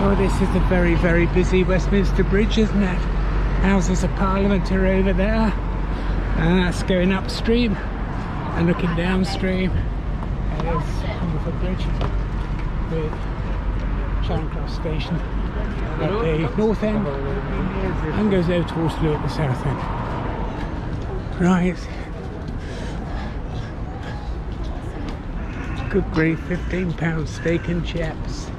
Oh, this is a very, very busy Westminster Bridge, isn't it? Houses of Parliament are over there, and that's going upstream, and looking downstream there's Hungerford Bridge with Charing Cross Station at the north end and goes over to Waterloo at the south end. Right. Good grief, £15 steak and chips.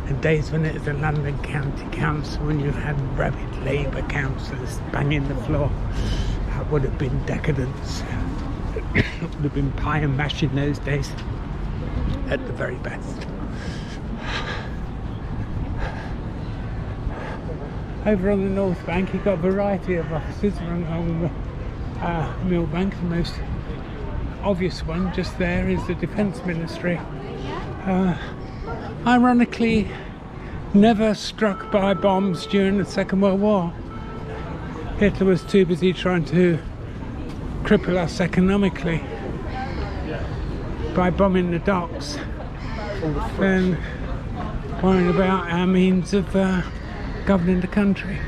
And days when it was a London County Council, when you had rabid Labour councillors banging the floor, that would have been decadence. It would have been pie and mash in those days, at the very best. Over on the North Bank, you've got a variety of offices along Millbank. The most obvious one just there is the Defence Ministry. Ironically, never struck by bombs during the Second World War. Hitler was too busy trying to cripple us economically by bombing the docks and worrying about our means of governing the country.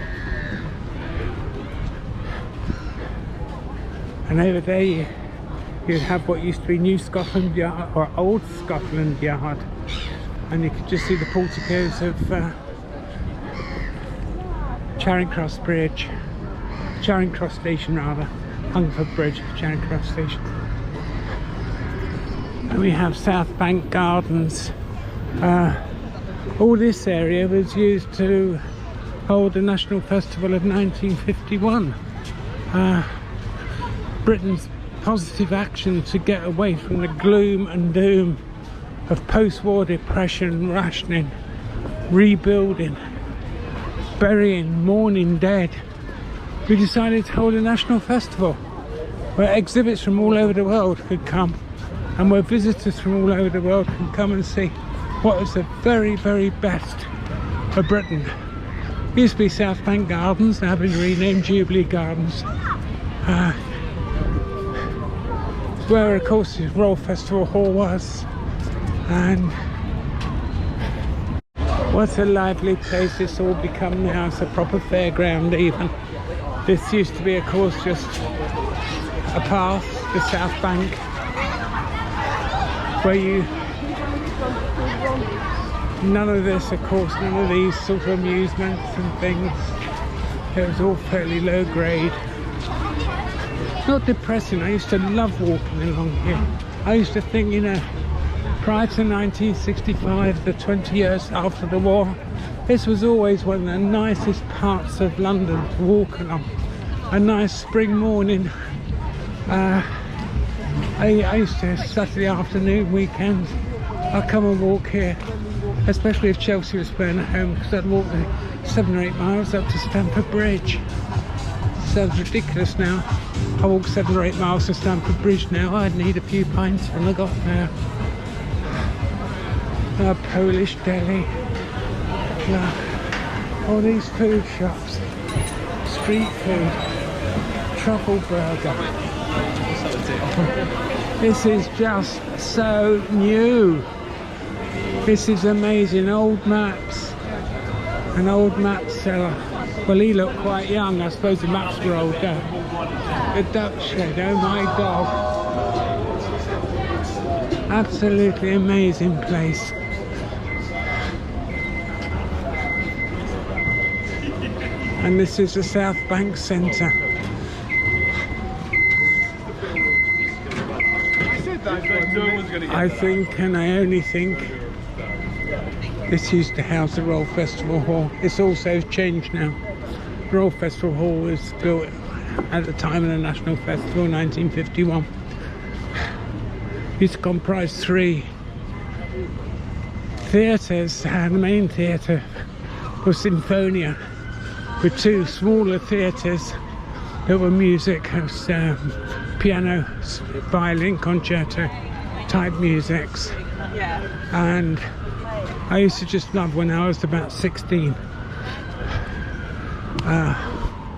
And over there you'd have what used to be New Scotland Yard, or Old Scotland Yard, and you could just see the porticos of Charing Cross Bridge, Charing Cross Station rather, Hungerford Bridge, Charing Cross Station. And we have South Bank Gardens. All this area was used to hold the National Festival of 1951. Britain's positive action to get away from the gloom and doom of post-war depression, rationing, rebuilding, burying, mourning dead. We decided to hold a national festival where exhibits from all over the world could come, and where visitors from all over the world can come and see what is the very, very best of Britain. It used to be South Bank Gardens, now been renamed Jubilee Gardens. Where of course the Royal Festival Hall was, and what a lively place it's all become now. It's a proper fairground even. This used to be of course just a path, the South Bank, where you, none of this of course, none of these sort of amusements and things. It was all fairly low grade. Not depressing. I used to love walking along here. I used to think, you know, prior to 1965, the 20 years after the war, this was always one of the nicest parts of London to walk along. A nice spring morning. I used to, Saturday afternoon, weekends, I'd come and walk here, especially if Chelsea was playing at home, because I'd walk 7 or 8 miles up to Stamford Bridge. Sounds ridiculous now. I walk 7 or 8 miles to Stamford Bridge now. I'd need a few pints when I got there. Polish deli. All these food shops. Street food. Truffle burger. This is just so new. This is amazing. Old maps. An old map seller. Well, he looked quite young. I suppose the maps were older. The duck shed, oh my god. Absolutely amazing place. And this is the South Bank Centre. I think, and I only think, this used to house the Royal Festival Hall. It's also changed now. The Royal Festival Hall was built at the time of the National Festival, 1951. It used to comprise 3 theatres. The main theatre was Sinfonia, with 2 smaller theatres that were music, piano, violin, concerto type musics. And I used to just love when I was about 16.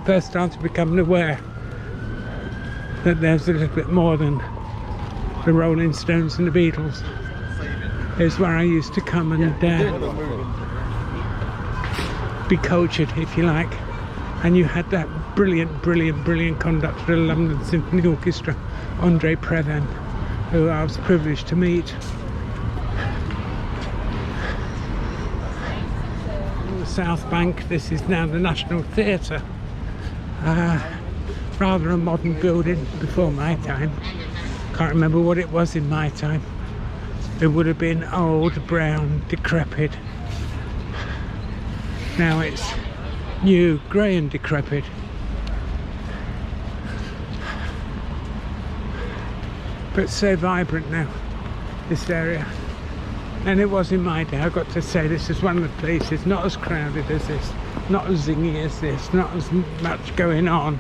First started becoming aware that there's a little bit more than the Rolling Stones and the Beatles. Is where I used to come and be cultured, if you like. And you had that brilliant conductor of the London Symphony Orchestra, Andre Previn, who I was privileged to meet. On the South Bank, this is now the National Theatre. Rather a modern building before my time. Can't remember what it was in my time. It would have been old, brown, decrepit. Now it's new, grey and decrepit. But so vibrant now, this area. And it was in my day. I've got to say, this is one of the places not as crowded as this, not as zingy as this, not as much going on,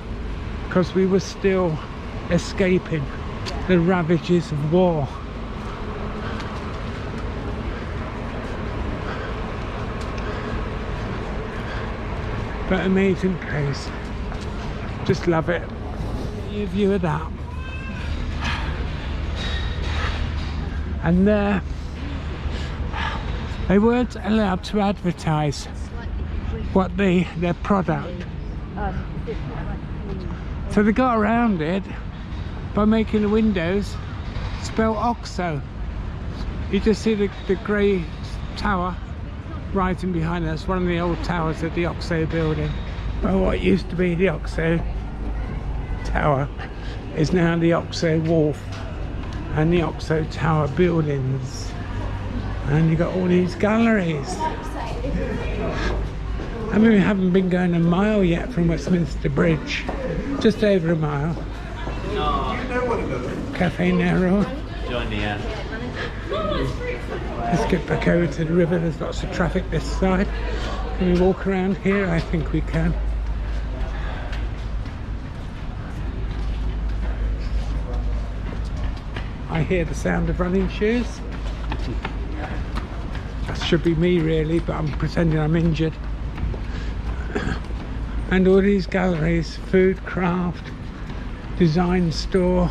because we were still escaping the ravages of war. But amazing place, just love it. Your view of that, and there they weren't allowed to advertise what their product, so they got around it by making the windows spell OXO. You just see the grey tower rising behind us, one of the old towers of the OXO building. Well, what used to be the OXO tower is now the OXO wharf and the OXO tower buildings, and you got all these galleries. I mean, we haven't been going a mile yet from Westminster Bridge, just over a mile. Cafe Nero. Join the end. Let's get back over to the river. There's lots of traffic this side. Can we walk around here? I think we can. I hear the sound of running shoes. That should be me really, but I'm pretending I'm injured. And all these galleries, food, craft, design store,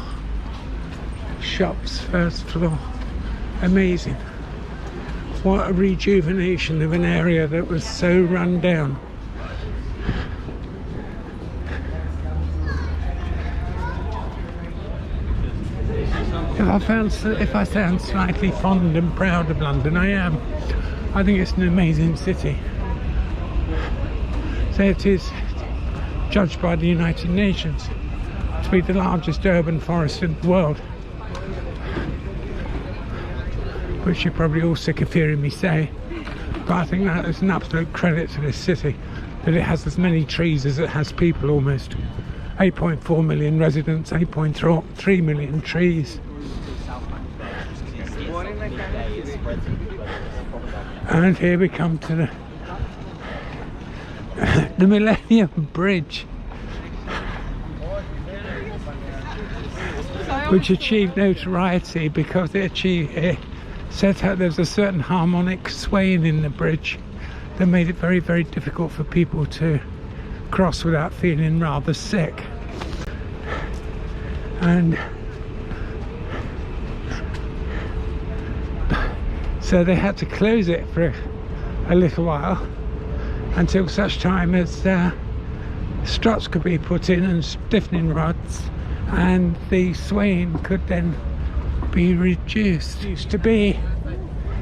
shops, first floor. Amazing. What a rejuvenation of an area that was so run down. If I sound slightly fond and proud of London, I am. I think it's an amazing city. So it is judged by the United Nations to be the largest urban forest in the world, which you're probably all sick of hearing me say, but I think that is an absolute credit to this city, that it has as many trees as it has people almost. 8.4 million residents, 8.3 million trees. And here we come to the Millennium Bridge, which achieved notoriety because it set out there's a certain harmonic swaying in the bridge that made it very, very difficult for people to cross without feeling rather sick. And so they had to close it for a little while until such time as struts could be put in and stiffening rods, and the swaying could then be reduced. It used to be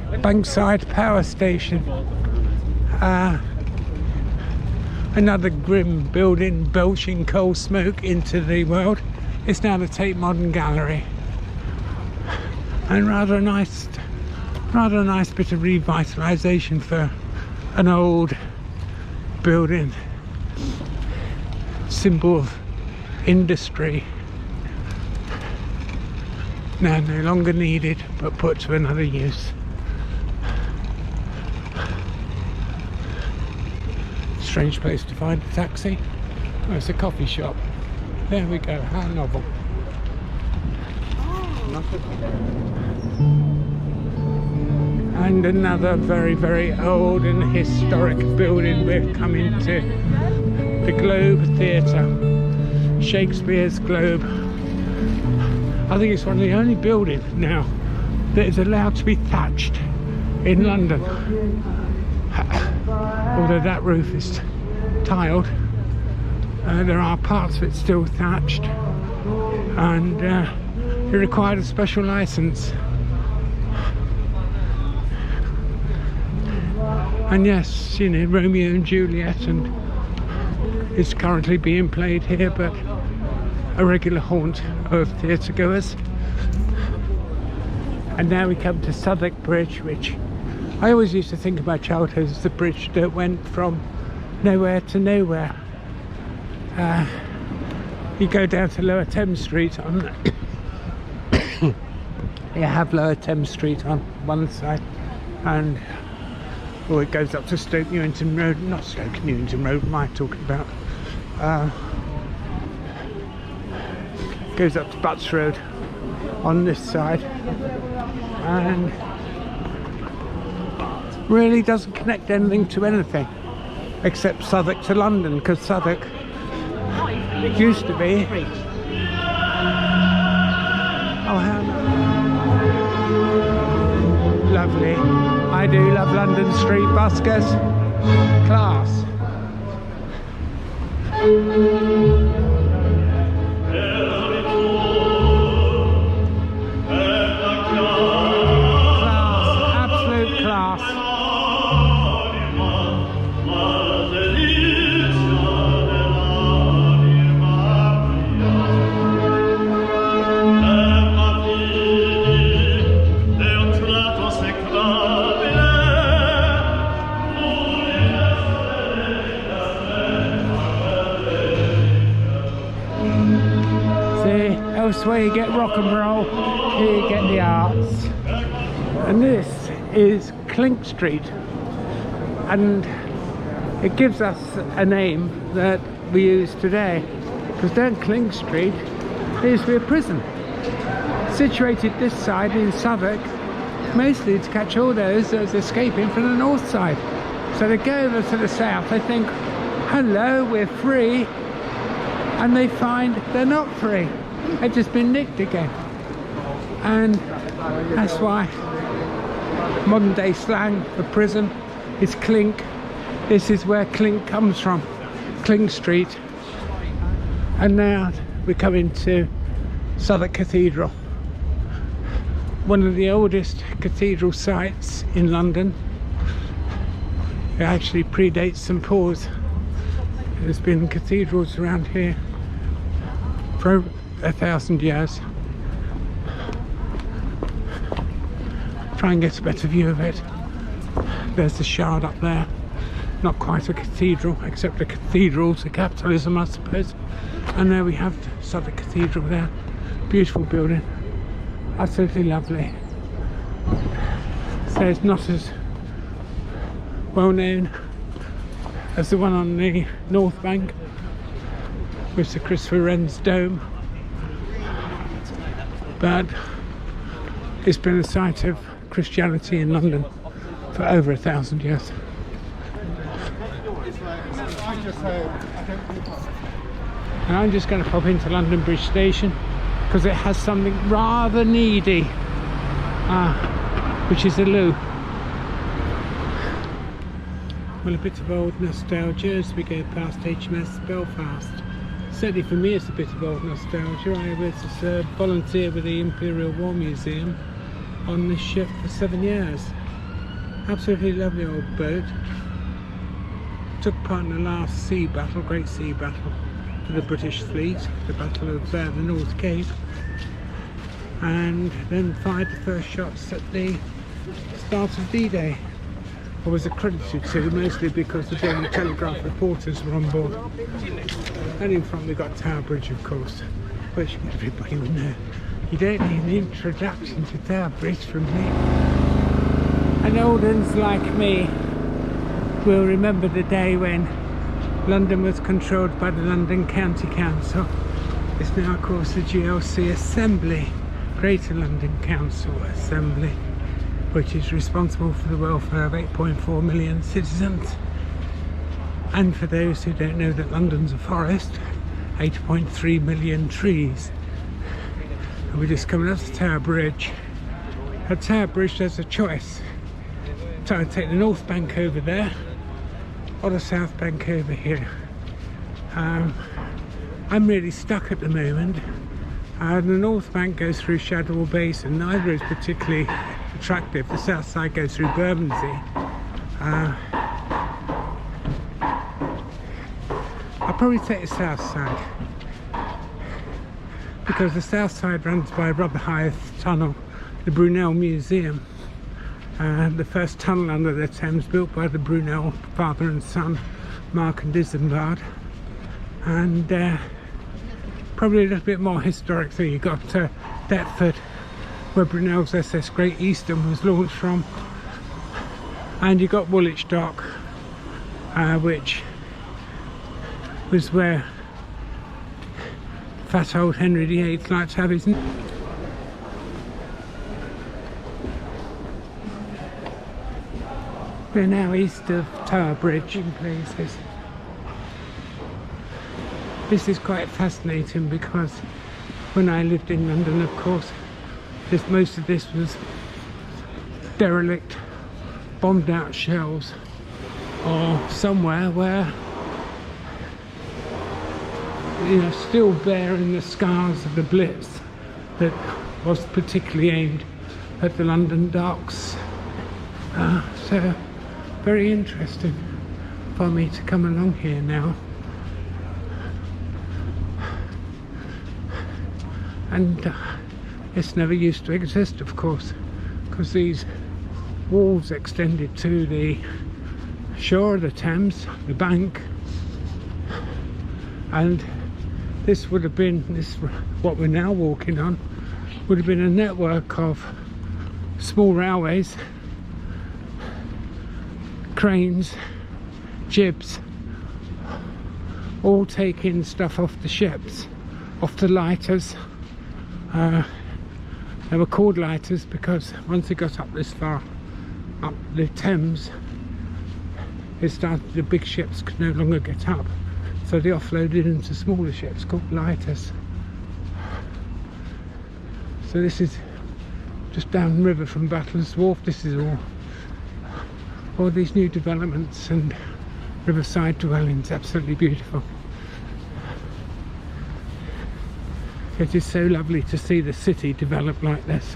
Bankside Power Station, another grim building belching coal smoke into the world. It's now the Tate Modern Gallery, and rather a nice bit of revitalisation for an old building, symbol of industry, now no longer needed but put to another use. Strange place to find a taxi. Oh, it's a coffee shop. There we go, how novel. And another very, very old and historic building. We're coming to the Globe Theatre, Shakespeare's Globe. I think it's one of the only buildings now that is allowed to be thatched in London. although that roof is tiled. There are parts of it still thatched, and it required a special license. And yes, you know, Romeo and Juliet and is currently being played here, but a regular haunt of theatre goers. And now we come to Southwark Bridge, which I always used to think about childhood as the bridge that went from nowhere to nowhere. You go down to Lower Thames Street on you have Lower Thames Street on one side, and it goes up to Stoke Newington Road, not Stoke Newington Road, what am I talking about? Goes up to Butts Road on this side, and really doesn't connect anything to anything except Southwark to London, because Southwark used to be how lovely. I do love London street buskers. Class. Absolute class. Elsewhere you get rock and roll, here you get the arts. And this is Clink Street, and it gives us a name that we use today, because down Clink Street there used to be a prison situated this side in Southwark, mostly to catch all those that was escaping from the north side. So they go over to the south, they think, hello, we're free, and they find they're not free. They've just been nicked again. And that's why modern day slang for prison is clink. This is where clink comes from, Clink Street. And now we're coming to Southwark Cathedral, one of the oldest cathedral sites in London. It actually predates St Paul's. There's been cathedrals around here for 1,000 years. Try and get a better view of it. There's the Shard up there. Not quite a cathedral, except a cathedral to capitalism, I suppose. And there we have Southwark Cathedral there. Beautiful building. Absolutely lovely. So it's not as well known as the one on the North Bank with Sir Christopher Wren's dome, but it's been a site of Christianity in London for over 1,000 years. And I'm just going to pop into London Bridge Station because it has something rather needy, which is a loo. Well, a bit of old nostalgia as we go past HMS Belfast. Certainly for me it's a bit of old nostalgia. I was a volunteer with the Imperial War Museum on this ship for 7 years. Absolutely lovely old boat. Took part in the last sea battle, great sea battle for the British fleet, the Battle of the North Cape, and then fired the first shots at the start of D-Day. I was accredited to, mostly because the Daily Telegraph reporters were on board. And in front we got Tower Bridge, of course, which everybody would know. You don't need an introduction to Tower Bridge from me. And old uns like me will remember the day when London was controlled by the London County Council. It's now, of course, the GLC Assembly, Greater London Council Assembly, which is responsible for the welfare of 8.4 million citizens. And for those who don't know that London's a forest, 8.3 million trees. And we're just coming up to Tower Bridge. At Tower Bridge there's a choice. So I take the North Bank over there, or the South Bank over here. I'm really stuck at the moment. The North Bank goes through Shadwell Basin. Neither is particularly attractive. The South side goes through Bermondsey. I'll probably take the South side, because the South side runs by Rotherhithe Tunnel, the Brunel Museum, the first tunnel under the Thames built by the Brunel father and son, Mark and Isambard, and probably a little bit more historic. So you got Deptford, where Brunel's SS Great Eastern was launched from, and you got Woolwich Dock, which was where fat old Henry VIII liked to have his. We're now east of Tower Bridge in places. This is quite fascinating because when I lived in London, of course, most of this was derelict, bombed out shells, or somewhere where, you know, still bearing the scars of the Blitz that was particularly aimed at the London docks. So very interesting for me to come along here now. And it's never used to exist, of course, because these walls extended to the shore of the Thames, the bank, and this would have been, what we're now walking on, would have been a network of small railways, cranes, jibs, all taking stuff off the ships, off the lighters. They were called lighters because once they got up this far up the Thames, it started, the big ships could no longer get up, so they offloaded into smaller ships called lighters. So this is just downriver from Butler's Wharf. This is all these new developments and riverside dwellings. Absolutely beautiful. It is so lovely to see the city develop like this.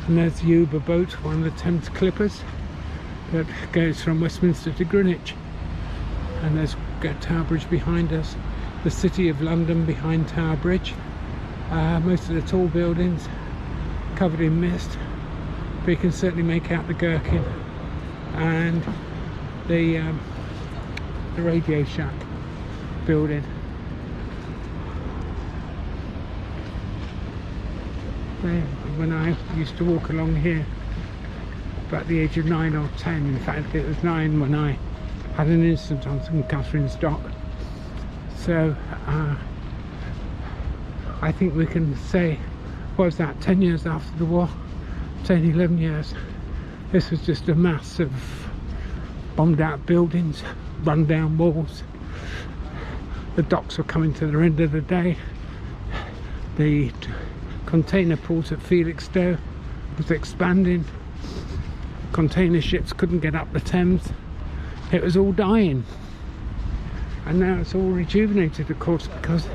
And there's the Uber boat, one of the Thames Clippers, that goes from Westminster to Greenwich. And there's Tower Bridge behind us, the City of London behind Tower Bridge. Most of the tall buildings covered in mist, but you can certainly make out the Gherkin and the Radio Shack building. When I used to walk along here, about the age of 9 or 10, in fact it was 9 when I had an incident on St Catherine's Dock. So I think we can say, what was that, 10 years after the war, 10, 11 years, this was just a mass of bombed out buildings, run down walls. The docks were coming to the end of the day. The container port at Felixstowe was expanding. Container ships couldn't get up the Thames. It was all dying. And now it's all rejuvenated, of course, because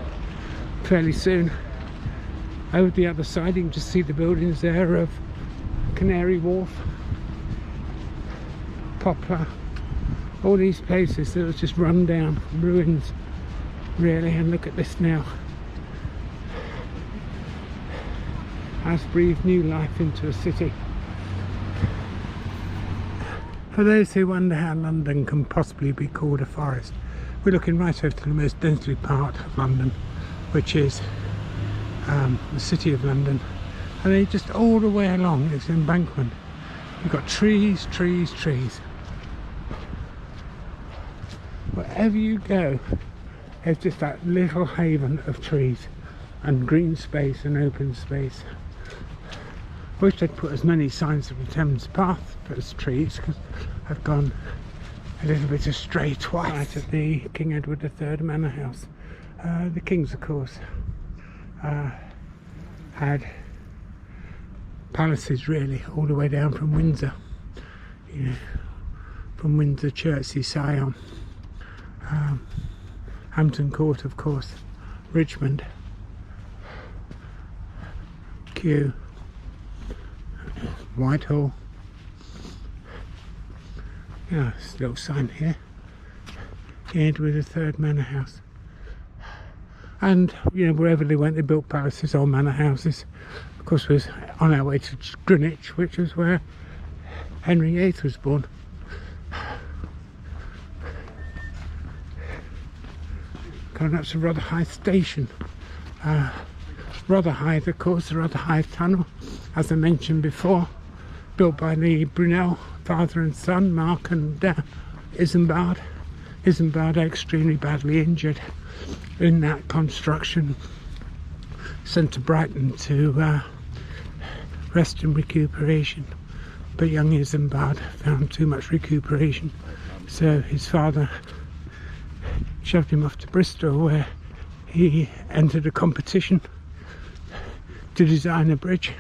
fairly soon over the other side you can just see the buildings there of Canary Wharf, Poplar, all these places that was just run down, ruins really. And look at this now, has breathed new life into a city. For those who wonder how London can possibly be called a forest, we're looking right over to the most densely part of London, which is the City of London, and then just all the way along this embankment you've got trees, trees, trees. Wherever you go, there's just that little haven of trees and green space and open space. I wish they'd put as many signs of the Thames Path as trees, because I've gone a little bit astray twice. Right at the King Edward III Manor House. The Kings, of course, had palaces really all the way down from Windsor, you know, from Windsor, Chertsey, Sion, Hampton Court, of course, Richmond, Kew, Whitehall. Yeah, there's a little sign here. Edward III Manor House. And, you know, wherever they went, they built palaces or manor houses. Of course, we're on our way to Greenwich, which was where Henry VIII was born. Going up to Rotherhithe Station. Rotherhithe, of course, the Rotherhithe Tunnel, as I mentioned before, built by the Brunel father and son, Mark and Isambard. Isambard extremely badly injured in that construction, sent to Brighton to rest and recuperation, but young Isambard found too much recuperation, so his father shoved him off to Bristol, where he entered a competition to design a bridge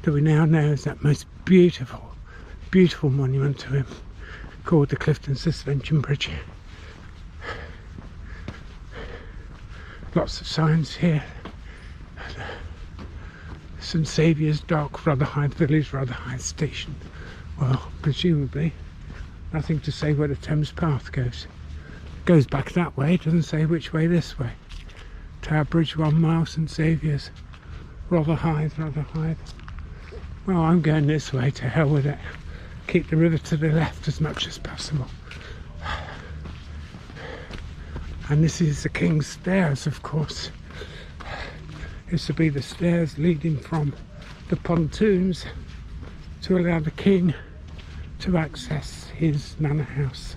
that we now know is that most beautiful monument to him, called the Clifton Suspension Bridge. Lots of signs here. St Saviour's Dock, Rotherhithe Village, Rotherhithe Station. Well, presumably nothing to say where the Thames Path goes. It goes back that way, it doesn't say which way this way. Tower Bridge 1 mile, St Saviour's, Rotherhithe. Well, I'm going this way, to hell with it. Keep the river to the left as much as possible. And this is the King's Stairs, of course. This will be the stairs leading from the pontoons to allow the King to access his manor house.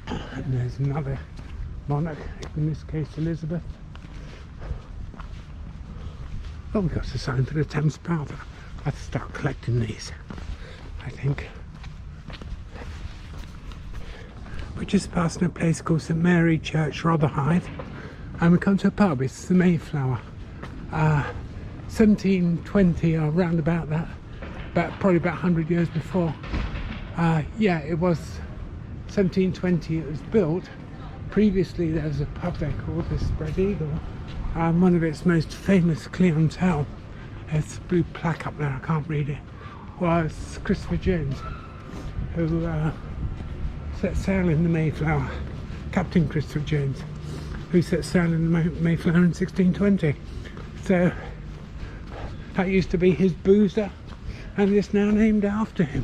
And there's another monarch, in this case Elizabeth. Oh, we've got a sign for the Thames Path. I have to start collecting these, I think. We're just passing a place called St Mary Church, Rotherhithe, and we come to a pub. It's the Mayflower. 1720 or round about that, probably about 100 years before. Yeah, it was 1720 it was built. Previously there was a pub there called the Spread Eagle. One of its most famous clientele, there's a blue plaque up there, I can't read it, was Christopher Jones, who set sail in the Mayflower. Captain Christopher Jones, who set sail in the Mayflower in 1620. So that used to be his boozer, and it's now named after him.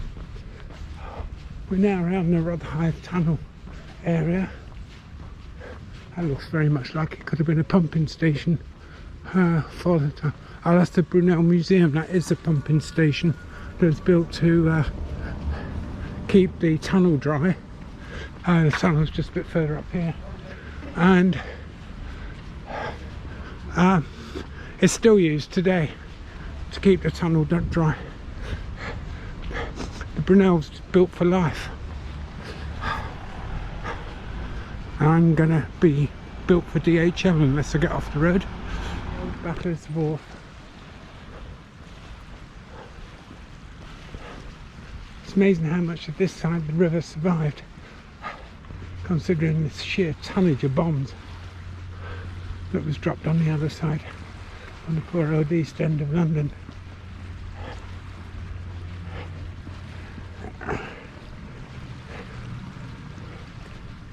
We're now around the Rotherhithe Tunnel area. That looks very much like it could have been a pumping station for the tunnel. Oh, that's the Brunel Museum. That is the pumping station that was built to keep the tunnel dry. The tunnel's just a bit further up here, and it's still used today to keep the tunnel dry. The Brunel's built for life. I'm gonna be built for DHL unless I get off the road. Butler's Wharf. It's amazing how much of this side of the river survived, considering the sheer tonnage of bombs that was dropped on the other side, on the poor old East End of London.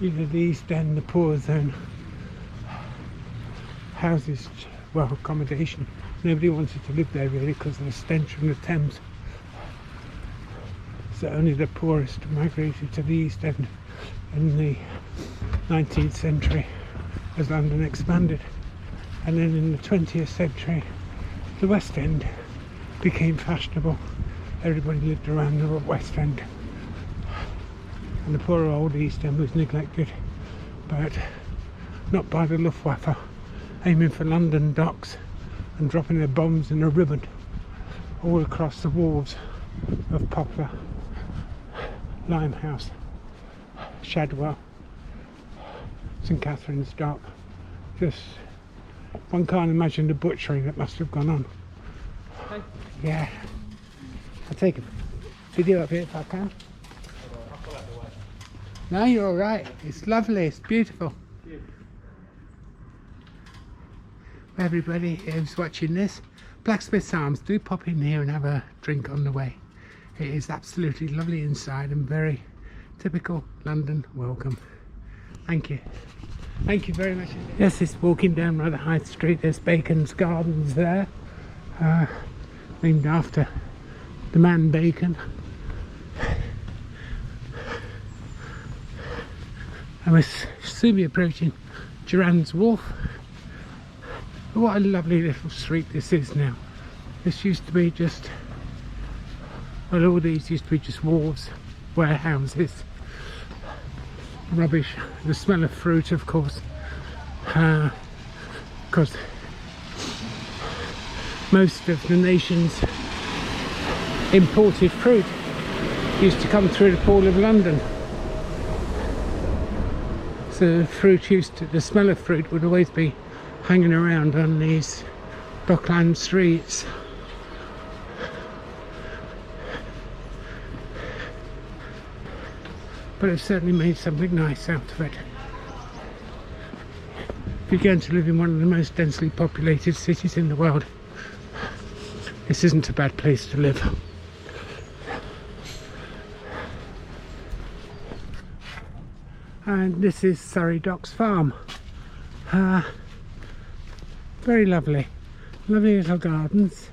Either the East End, the poor zone, houses, well, accommodation. Nobody wanted to live there really because of the stench from the Thames. So only the poorest migrated to the East End in the 19th century as London expanded. And then in the 20th century, the West End became fashionable. Everybody lived around the West End. And the poor old East End was neglected, but not by the Luftwaffe, aiming for London docks and dropping their bombs in a ribbon all across the wharves of Poplar, Limehouse, Shadwell, St Catherine's Dock. Just, one can't imagine the butchering that must have gone on. Yeah. I'll take a video of it if I can. No, you're all right. It's lovely. It's beautiful. Everybody who's watching this, Blacksmiths Arms, do pop in here and have a drink on the way. It is absolutely lovely inside and very typical London welcome. Thank you. Thank you very much. Yes, it's walking down rather High Street. There's Bacon's Gardens there, named after the man Bacon. I must soon be approaching Durand's Wharf. What a lovely little street this is now. This used to be just, well, all these used to be just wharves, warehouses, rubbish, the smell of fruit, of course, because most of the nation's imported fruit used to come through the Port of London. So the smell of fruit would always be hanging around on these Dockland streets. But it's certainly made something nice out of it. If you're going to live in one of the most densely populated cities in the world, this isn't a bad place to live. And this is Surrey Docks Farm. Very lovely. Lovely little gardens.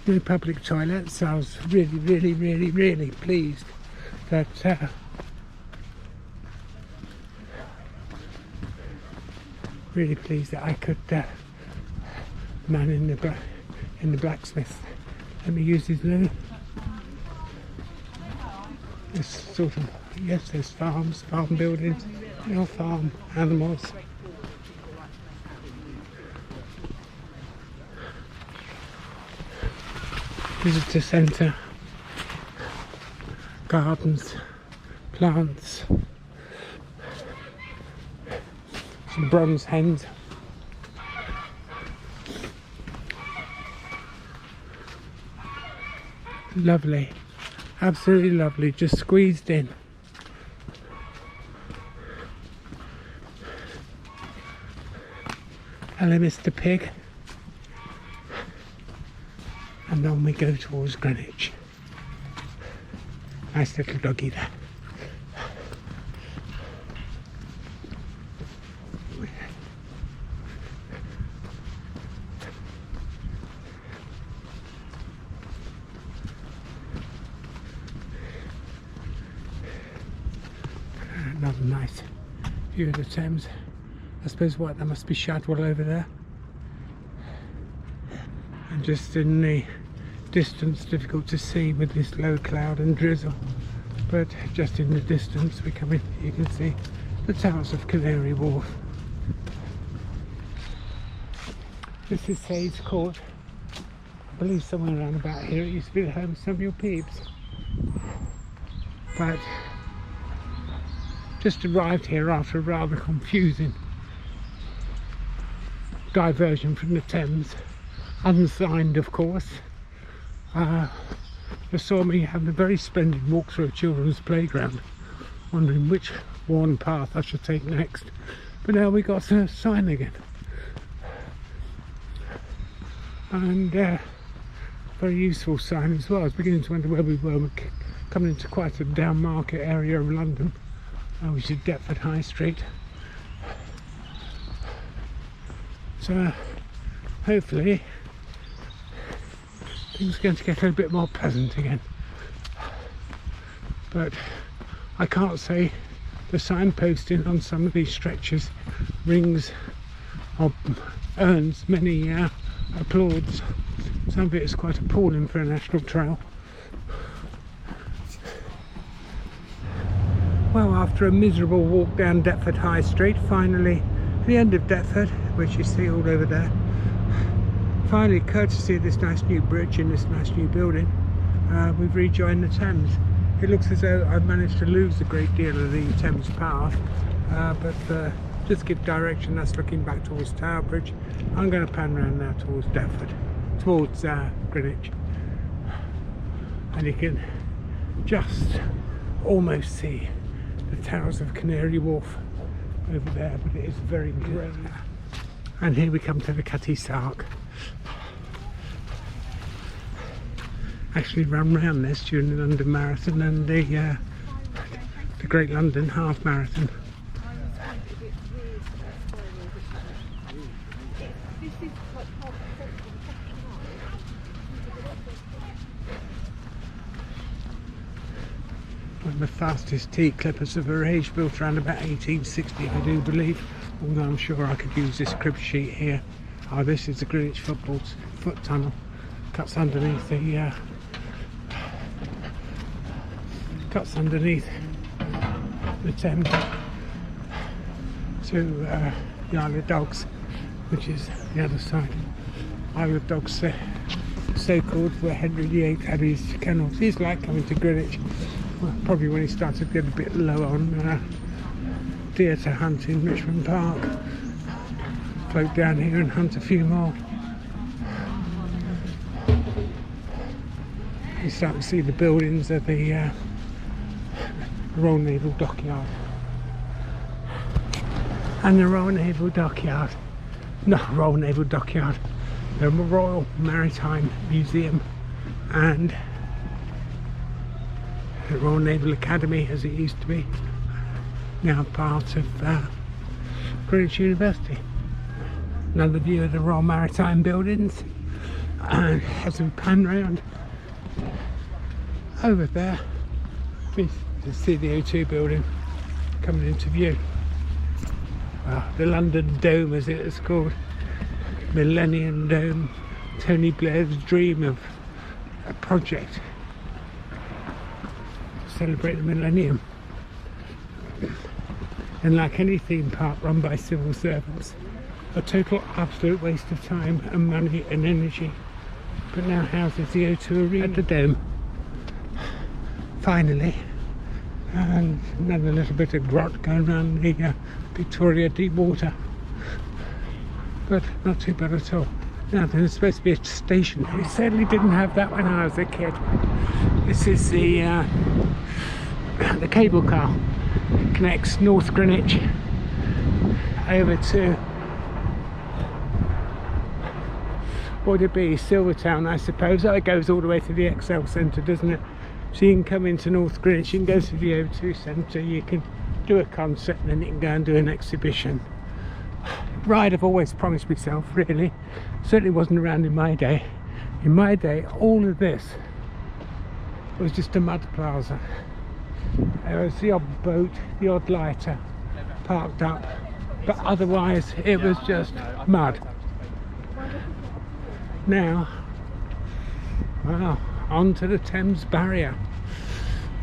No public toilets, so I was really pleased that I could man in the blacksmith let me use his loo. This sort of, yes, there's farms, farm buildings, real farm animals. Visitor centre, gardens, plants, some bronze hens. Lovely, absolutely lovely, just squeezed in. Hello, Mr. Pig. And then we go towards Greenwich. Nice little doggy there. Another nice view of the Thames. I suppose what, there must be Shadwell over there. And just in the distance, difficult to see with this low cloud and drizzle, but just in the distance we come in, you can see the towers of Canary Wharf. This is Hayes Court. I believe somewhere around about here it used to be the home of Samuel Pepys, but just arrived here after a rather confusing diversion from the Thames, unsigned of course. Just saw me having a very splendid walk through a children's playground, wondering which worn path I should take next, but now we got a sign again, and very useful sign as well. I was beginning to wonder where we were. We're coming into quite a down market area of London, which is Deptford High Street, so hopefully things are going to get a little bit more pleasant again. But I can't say the signposting on some of these stretches rings or earns many applauds. Some of it is quite appalling for a national trail. Well, after a miserable walk down Deptford High Street, finally at the end of Deptford, which you see all over there, finally, courtesy of this nice new bridge in this nice new building, we've rejoined the Thames. It looks as though I've managed to lose a great deal of the Thames path, but just give direction, that's looking back towards Tower Bridge. I'm going to pan around now towards Deptford. towards Greenwich, and you can just almost see the towers of Canary Wharf over there, but it is very grey. And here we come to the Cutty Sark. Actually ran round this during the London Marathon and the Great London Half Marathon. One of the fastest tea clippers of her age, built around about 1860, I do believe, although I'm sure I could use this crib sheet here. Oh, this is the Greenwich foot tunnel, cuts underneath the Thames to the Isle of Dogs, which is the other side. Isle of Dogs, so called where Henry VIII had his kennels. He's like coming to Greenwich, well, probably when he started to get a bit low on deer to hunt in Richmond Park. Float down here and hunt a few more. You start to see the buildings of the Royal Naval Dockyard. And the Royal Naval Dockyard, not Royal Naval Dockyard, the Royal Maritime Museum and the Royal Naval Academy, as it used to be, now part of Greenwich University. Another view of the Royal Maritime buildings, and as we pan round over there, we see the O2 building coming into view. The London Dome, as it is called, Millennium Dome, Tony Blair's dream of a project to celebrate the millennium. And like any theme park run by civil servants, a total absolute waste of time and money and energy, but now houses the O2 Arena at the Dome. Finally, and another little bit of grot going around the Victoria Deep Water, but not too bad at all. Now there's supposed to be a station. We certainly didn't have that when I was a kid. This is the cable car. It connects North Greenwich over to, what would it be, Silvertown, I suppose. Oh, it goes all the way to the Excel Centre, doesn't it? So you can come into North Greenwich, you can go to the O2 Centre, you can do a concert, and then you can go and do an exhibition. Ride I've always promised myself, really. Certainly wasn't around in my day. In my day, all of this was just a mud plaza. There was the odd boat, the odd lighter parked up, but otherwise it was just mud. Now, wow, onto the Thames Barrier,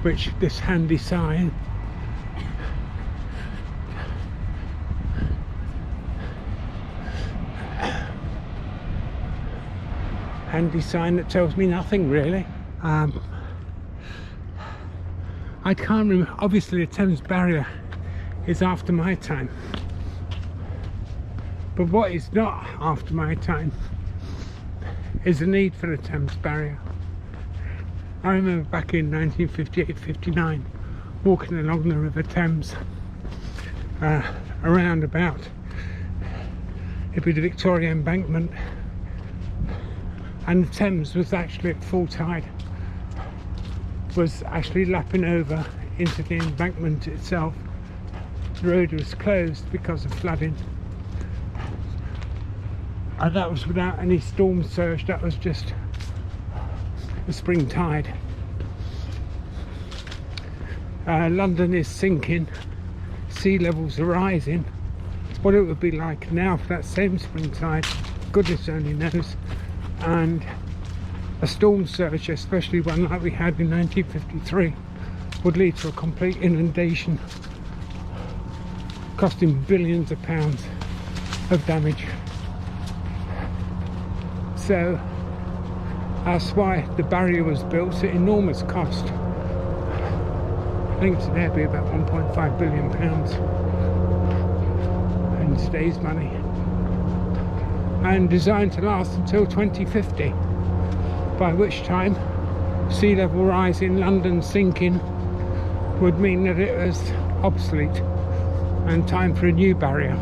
which this handy sign that tells me nothing really. I can't remember. Obviously the Thames Barrier is after my time, but what is not after my time is the need for the Thames Barrier. I remember back in 1958-59 walking along the River Thames, around about, it'd be the Victoria Embankment, and the Thames was actually at full tide, was actually lapping over into the embankment itself. The road was closed because of flooding, and that was without any storm surge, that was just the spring tide. London is sinking, sea levels are rising. What it would be like now for that same spring tide, goodness only knows. And a storm surge, especially one like we had in 1953, would lead to a complete inundation, costing billions of pounds of damage. So that's why the barrier was built at enormous cost. I think today it'd be about £1.5 billion in today's money. and designed to last until 2050, by which time sea level rise in London sinking would mean that it was obsolete and time for a new barrier.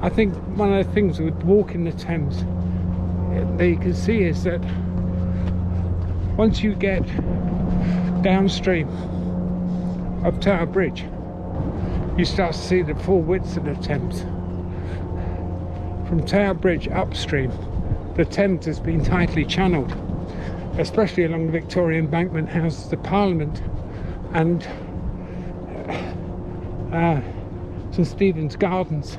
I think one of the things with walking the Thames that you can see is that once you get downstream of Tower Bridge, you start to see the full width of the Thames. From Tower Bridge upstream, the Thames has been tightly channelled, especially along the Victoria Embankment, houses the Parliament and St Stephen's Gardens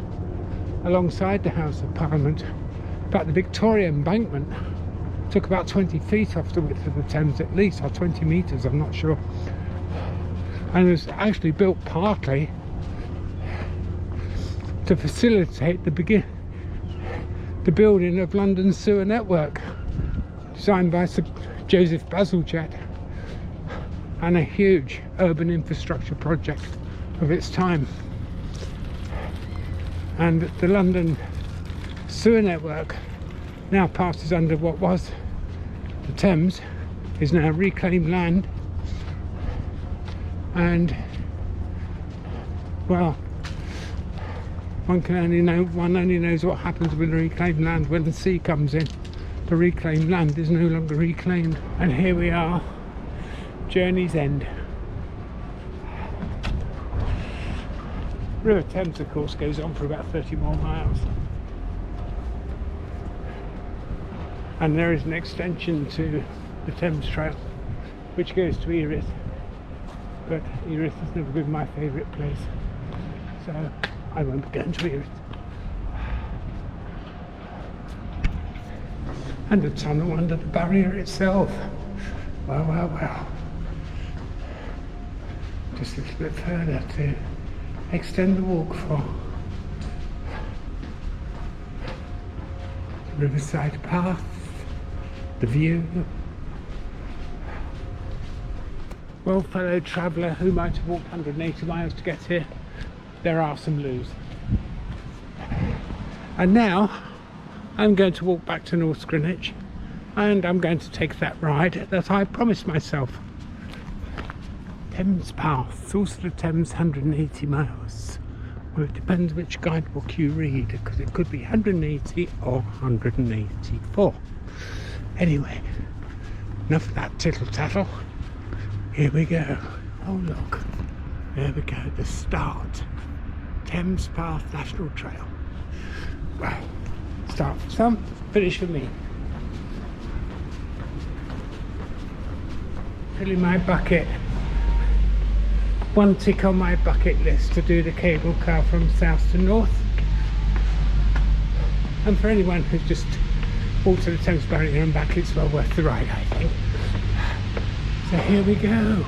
alongside the House of Parliament. In fact, the Victoria Embankment took about 20 feet off the width of the Thames at least, or 20 metres, I'm not sure. And it was actually built partly to facilitate the building of London's sewer network, designed by Sir Joseph Bazalgette, and a huge urban infrastructure project of its time. And the London sewer network now passes under what was the Thames, is now reclaimed land, and well, one only knows what happens with reclaimed land when the sea comes in. The reclaimed land is no longer reclaimed. And here we are, journey's end. River Thames, of course, goes on for about 30 more miles. And there is an extension to the Thames Trail, which goes to Erith. But Erith has never been my favourite place, so I won't be going to Erith. And a tunnel under the barrier itself. Well, well, well. Just a little bit further to extend the walk for the Riverside Path, the view. Well, fellow traveller who might have walked 180 miles to get here, there are some loos. And now I'm going to walk back to North Greenwich, and I'm going to take that ride that I promised myself. Thames Path, source of the Thames, 180 miles. Well, it depends which guidebook you read, because it could be 180 or 184. Anyway, enough of that tittle-tattle. Here we go. Oh look, there we go, the start. Thames Path National Trail. Well, start for some, finish for me. Filling my bucket. One tick on my bucket list to do the cable car from south to north. And for anyone who's just walked to the Thames Barrier and back, it's well worth the ride, I think. So here we go.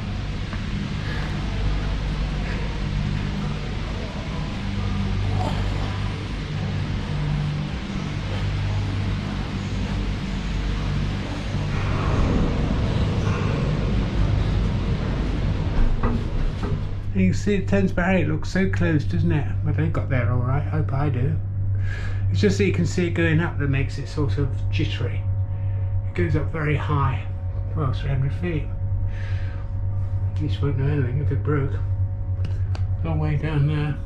And you can see the Thames Barrier looks so close, doesn't it? But they got there all right, hope I do. It's just that you can see it going up that makes it sort of jittery. It goes up very high, well, 300 feet. At least won't know anything if it broke. Long way down there.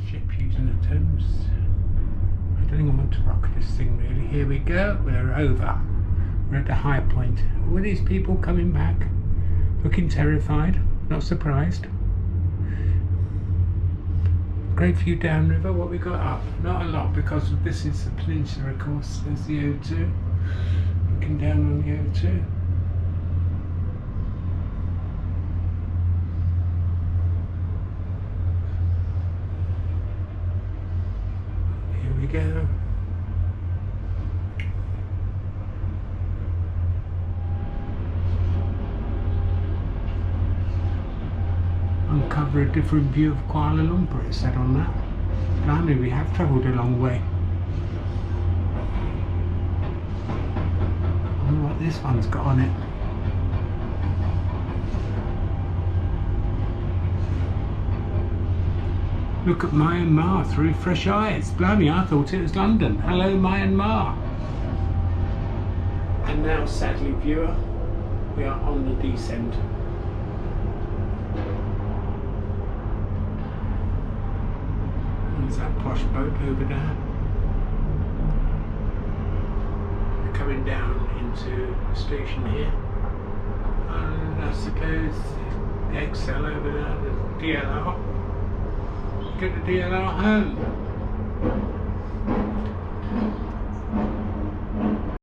Ship using the Thames. I don't think I want to rock this thing really. Here we go, we're over. We're at the high point. Were these people coming back? Looking terrified, not surprised. Great view downriver. What we got up? Not a lot, because this is the peninsula, of course. There's the O2. Looking down on the O2. Here we go. Uncover a different view of Kuala Lumpur, it said on that. Blimey, we have travelled a long way. I wonder what this one's got on it. Look at Myanmar through fresh eyes. Blimey, I thought it was London. Hello, Myanmar. And now, sadly, viewer, we are on the descent. There's that posh boat over there. We're coming down into the station here. And I suppose the XL over there, the DLR. Get the DLR home.